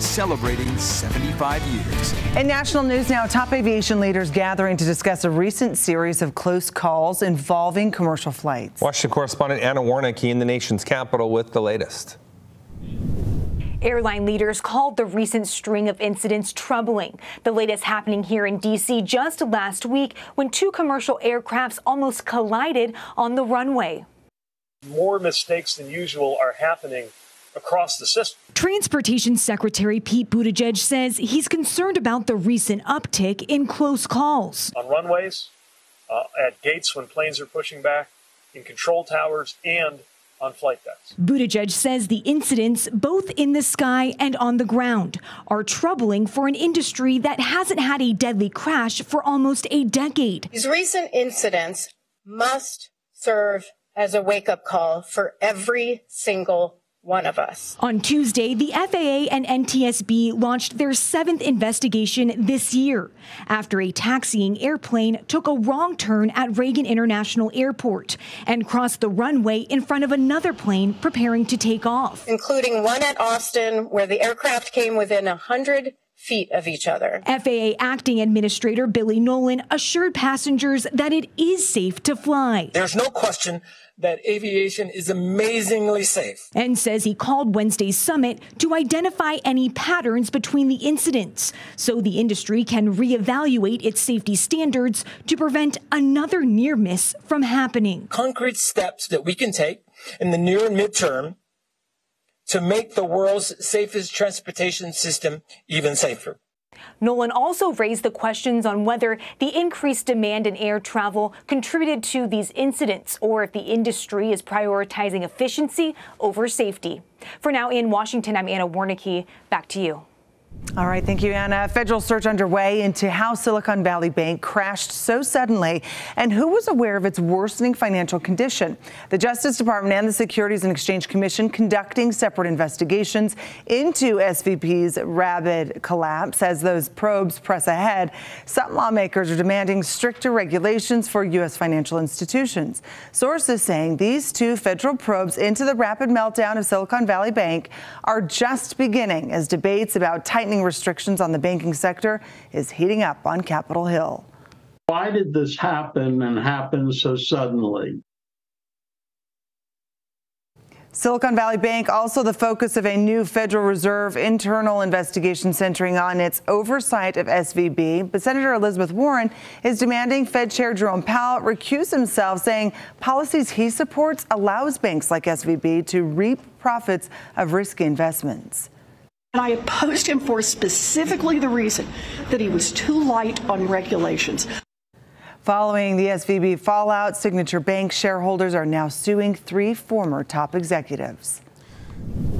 celebrating 75 years. In national news now, top aviation leaders gathering to discuss a recent series of close calls involving commercial flights. Washington correspondent Anna Warnicki in the nation's capital with the latest. Airline leaders called the recent string of incidents troubling. The latest happening here in D.C. just last week when two commercial aircrafts almost collided on the runway. More mistakes than usual are happening across the system. Transportation Secretary Pete Buttigieg says he's concerned about the recent uptick in close calls. On runways, at gates when planes are pushing back, in control towers, and on flight decks. Buttigieg says the incidents, both in the sky and on the ground, are troubling for an industry that hasn't had a deadly crash for almost a decade. These recent incidents must serve as a wake-up call for every single one of us. On Tuesday, the FAA and NTSB launched their 7th investigation this year after a taxiing airplane took a wrong turn at Reagan International Airport and crossed the runway in front of another plane preparing to take off. Including one at Austin where the aircraft came within 100 feet of each other. FAA Acting Administrator Billy Nolan assured passengers that it is safe to fly. There's no question that aviation is amazingly safe. And says he called Wednesday's summit to identify any patterns between the incidents so the industry can reevaluate its safety standards to prevent another near miss from happening. Concrete steps that we can take in the near and midterm to make the world's safest transportation system even safer. Nolan also raised the questions on whether the increased demand in air travel contributed to these incidents or if the industry is prioritizing efficiency over safety. For now, in Washington, I'm Anna Warnicki. Back to you. All right. Thank you, Anna. A federal search underway into how Silicon Valley Bank crashed so suddenly and who was aware of its worsening financial condition. The Justice Department and the Securities and Exchange Commission conducting separate investigations into SVB's rapid collapse. As those probes press ahead, some lawmakers are demanding stricter regulations for U.S. financial institutions. Sources saying these two federal probes into the rapid meltdown of Silicon Valley Bank are just beginning as debates about tightening restrictions on the banking sector is heating up on Capitol Hill. Why did this happen and happen so suddenly? Silicon Valley Bank also the focus of a new Federal Reserve internal investigation centering on its oversight of SVB. But Senator Elizabeth Warren is demanding Fed Chair Jerome Powell recuse himself, saying policies he supports allows banks like SVB to reap profits of risky investments. And I opposed him for specifically the reason that he was too light on regulations. Following the SVB fallout, Signature Bank shareholders are now suing 3 former top executives.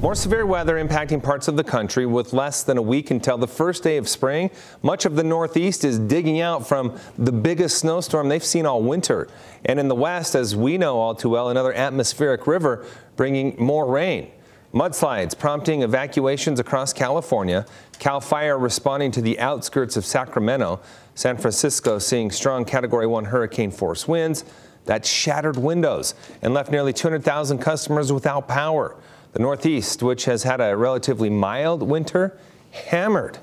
More severe weather impacting parts of the country with less than a week until the first day of spring. Much of the Northeast is digging out from the biggest snowstorm they've seen all winter. And in the West, as we know all too well, another atmospheric river bringing more rain. Mudslides prompting evacuations across California. CAL FIRE responding to the outskirts of Sacramento. San Francisco seeing strong Category 1 hurricane force winds that shattered windows and left nearly 200,000 customers without power. The Northeast, which has had a relatively mild winter, hammered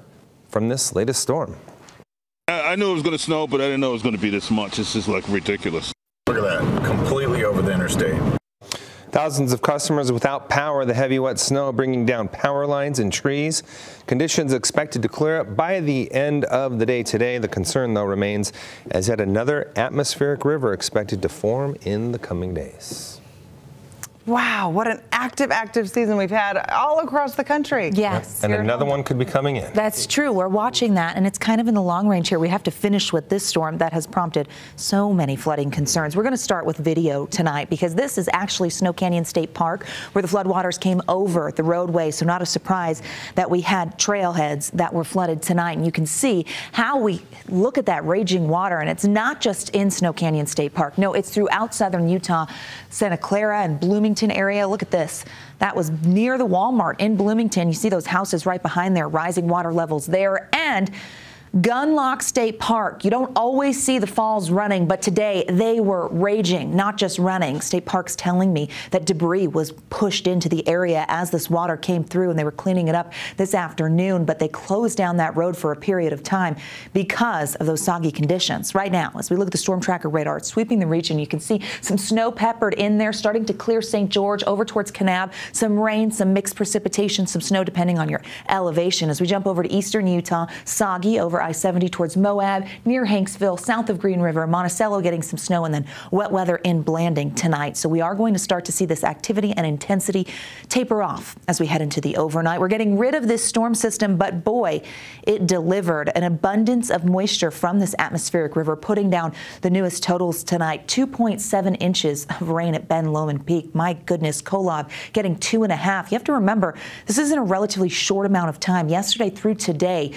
from this latest storm. I knew it was going to snow, but I didn't know it was going to be this much. It's just like ridiculous. Look at that, completely over the interstate. Thousands of customers without power, the heavy wet snow bringing down power lines and trees. Conditions expected to clear up by the end of the day today. The concern, though, remains as yet another atmospheric river expected to form in the coming days. Wow, what an active season we've had all across the country. Yes. And another one could be coming in. That's true. We're watching that, and it's kind of in the long range here. We have to finish with this storm that has prompted so many flooding concerns. We're going to start with video tonight because this is actually Snow Canyon State Park where the floodwaters came over the roadway. So not a surprise that we had trailheads that were flooded tonight. And you can see how we look at that raging water. And it's not just in Snow Canyon State Park. No, it's throughout southern Utah, Santa Clara and Bloomington area. Look at this. That was near the Walmart in Bloomington. You see those houses right behind there, rising water levels there. And Gunlock State Park. You don't always see the falls running, but today they were raging, not just running. State Park's telling me that debris was pushed into the area as this water came through, and they were cleaning it up this afternoon, but they closed down that road for a period of time because of those soggy conditions. Right now, as we look at the storm tracker radar, it's sweeping the region. You can see some snow peppered in there, starting to clear St. George over towards Kanab. Some rain, some mixed precipitation, some snow depending on your elevation. As we jump over to eastern Utah, soggy over I-70 towards Moab, near Hanksville, south of Green River, Monticello getting some snow, and then wet weather in Blanding tonight. So we are going to start to see this activity and intensity taper off as we head into the overnight. We're getting rid of this storm system, but boy, it delivered an abundance of moisture from this atmospheric river, putting down the newest totals tonight. 2.7 inches of rain at Ben Lomond Peak. My goodness, Kolob getting 2.5. You have to remember, this is in a relatively short amount of time. Yesterday through today,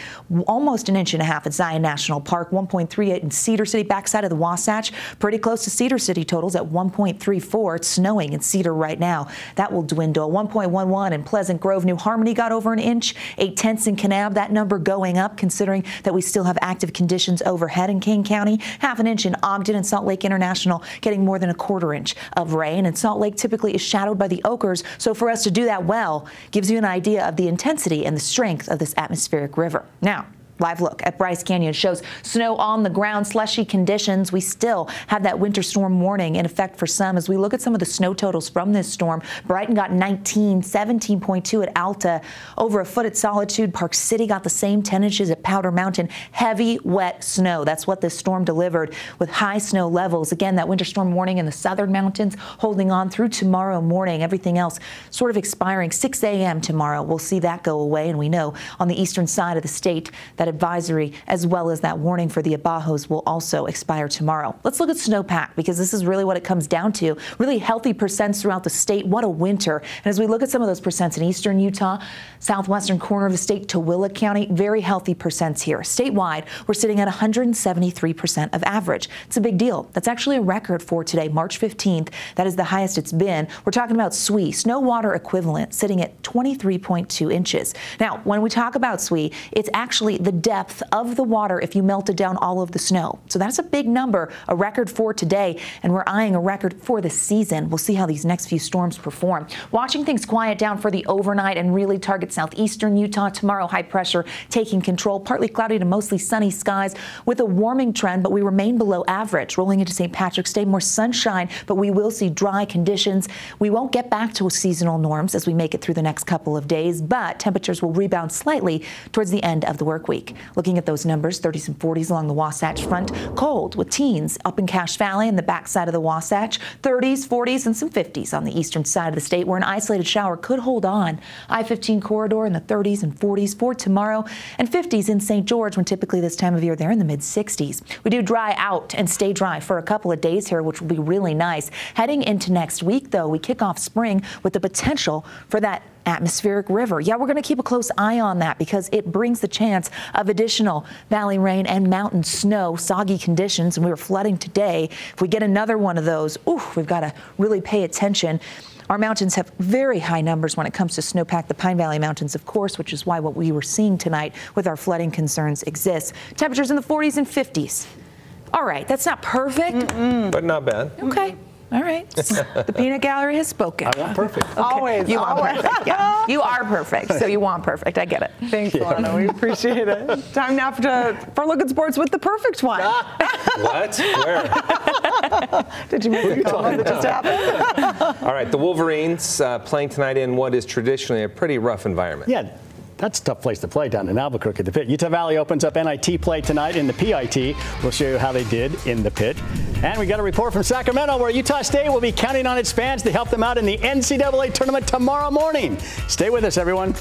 almost an inch and a half at Zion National Park, 1.38 in Cedar City, backside of the Wasatch, pretty close to Cedar City totals at 1.34. It's snowing in Cedar right now. That will dwindle. 1.11 in Pleasant Grove. New Harmony got over an inch. 0.8 in Kanab. That number going up, considering that we still have active conditions overhead in King County. 0.5 inch in Ogden, and Salt Lake International getting more than 1/4 inch of rain. And Salt Lake typically is shadowed by the Oakers, so for us to do that well gives you an idea of the intensity and the strength of this atmospheric river. Now, live look at Bryce Canyon shows snow on the ground, slushy conditions. We still have that winter storm warning in effect for some. As we look at some of the snow totals from this storm, Brighton got 19, 17.2 at Alta, over 1 foot at Solitude. Park City got the same, 10 inches at Powder Mountain. Heavy, wet snow. That's what this storm delivered with high snow levels. Again, that winter storm warning in the southern mountains holding on through tomorrow morning. Everything else sort of expiring 6 a.m. tomorrow. We'll see that go away, and we know on the eastern side of the state that advisory as well as that warning for the Abajos will also expire tomorrow. Let's look at snowpack, because this is really what it comes down to. Really healthy percents throughout the state. What a winter. And as we look at some of those percents in eastern Utah, southwestern corner of the state, Tooele County, very healthy percents here. Statewide, we're sitting at 173% of average. It's a big deal. That's actually a record for today, March 15th. That is the highest it's been. We're talking about SWE, snow water equivalent, sitting at 23.2 inches. Now, when we talk about SWE, it's actually the depth of the water if you melted down all of the snow. So that's a big number, a record for today, and we're eyeing a record for the season. We'll see how these next few storms perform. Watching things quiet down for the overnight and really target southeastern Utah tomorrow. High pressure taking control, partly cloudy to mostly sunny skies with a warming trend, but we remain below average. Rolling into St. Patrick's Day, more sunshine, but we will see dry conditions. We won't get back to seasonal norms as we make it through the next couple of days, but temperatures will rebound slightly towards the end of the work week. Looking at those numbers, 30s and 40s along the Wasatch Front. Cold with teens up in Cache Valley and the backside of the Wasatch. 30s, 40s, and some 50s on the eastern side of the state, where an isolated shower could hold on. I-15 corridor in the 30s and 40s for tomorrow, and 50s in St. George, when typically this time of year they're in the mid-60s. We do dry out and stay dry for a couple of days here, which will be really nice. Heading into next week, though, we kick off spring with the potential for that atmospheric river. Yeah, we're going to keep a close eye on that, because it brings the chance of additional valley rain and mountain snow, soggy conditions, and we were flooding today. If we get another one of those, we've got to really pay attention. Our mountains have very high numbers when it comes to snowpack. The Pine Valley Mountains, of course, which is why what we were seeing tonight with our flooding concerns exists. Temperatures in the 40s and 50s. All right, that's not perfect. But not bad. Okay. All right. The peanut gallery has spoken. I want perfect. Okay. Always. You want perfect. Yeah. You are perfect, so you want perfect. I get it. Thanks, Alana. We appreciate it. Time now for Look at Sports with the perfect one. What? Where? Did you miss the comment that just happened? All right, the Wolverines playing tonight in what is traditionally a pretty rough environment. Yeah. That's a tough place to play down in Albuquerque, the pit. Utah Valley opens up NIT play tonight in the PIT. We'll show you how they did in the pit. And we got a report from Sacramento, where Utah State will be counting on its fans to help them out in the NCAA tournament tomorrow morning. Stay with us, everyone.